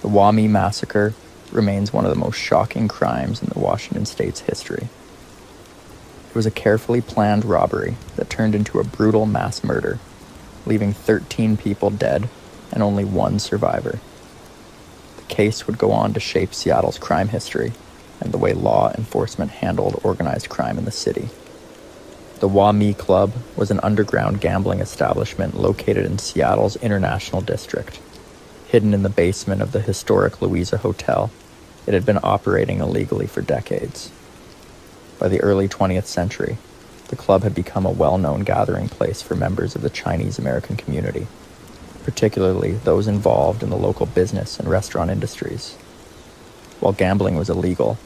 The Wami massacre remains one of the most shocking crimes in the Washington State's history. It was a carefully planned robbery that turned into a brutal mass murder, leaving 13 people dead and only one survivor. The case would go on to shape Seattle's crime history and the way law enforcement handled organized crime in the city. The Wami Club was an underground gambling establishment located in Seattle's International District. Hidden in the basement of the historic Louisa Hotel, it had been operating illegally for decades. By the early 20th century, the club had become a well-known gathering place for members of the Chinese American community, particularly those involved in the local business and restaurant industries. While gambling was illegal,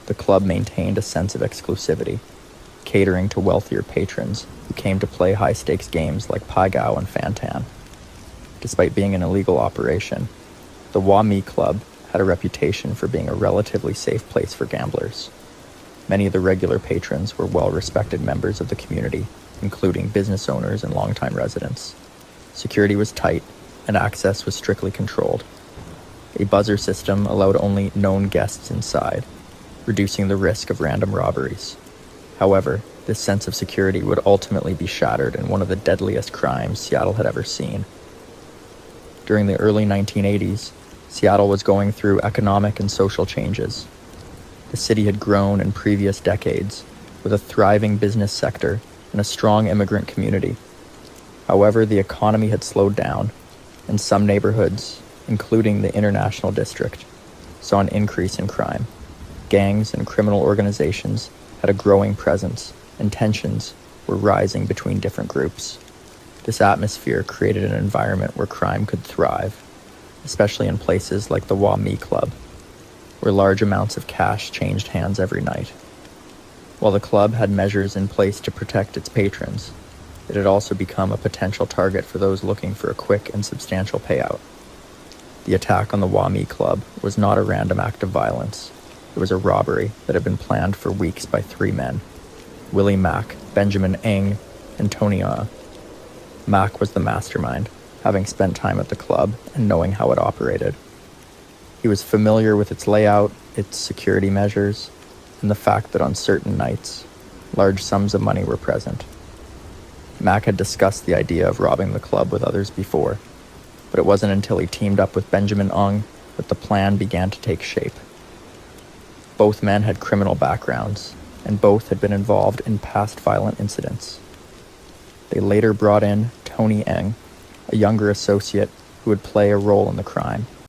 the club maintained a sense of exclusivity, catering to wealthier patrons who came to play high-stakes games like Pai Gow and Fantan. Despite being an illegal operation, the Wami Club had a reputation for being a relatively safe place for gamblers. Many of the regular patrons were well-respected members of the community, including business owners and longtime residents. Security was tight, and access was strictly controlled. A buzzer system allowed only known guests inside, reducing the risk of random robberies. However, this sense of security would ultimately be shattered in one of the deadliest crimes Seattle had ever seen. During the early 1980s, Seattle was going through economic and social changes. The city had grown in previous decades, with a thriving business sector and a strong immigrant community. However, the economy had slowed down, and some neighborhoods, including the International District, saw an increase in crime. Gangs and criminal organizations had a growing presence, and tensions were rising between different groups. This atmosphere created an environment where crime could thrive, especially in places like the Wami Club, where large amounts of cash changed hands every night. While the club had measures in place to protect its patrons, it had also become a potential target for those looking for a quick and substantial payout. The attack on the Wami Club was not a random act of violence. It was a robbery that had been planned for weeks by three men: Willie Mack, Benjamin Ng, and Tony Ah. Mack was the mastermind, having spent time at the club and knowing how it operated. He was familiar with its layout, its security measures, and the fact that on certain nights, large sums of money were present. Mack had discussed the idea of robbing the club with others before, but it wasn't until he teamed up with Benjamin Ng that the plan began to take shape. Both men had criminal backgrounds, and both had been involved in past violent incidents. They later brought in Tony Ng, a younger associate who would play a role in the crime.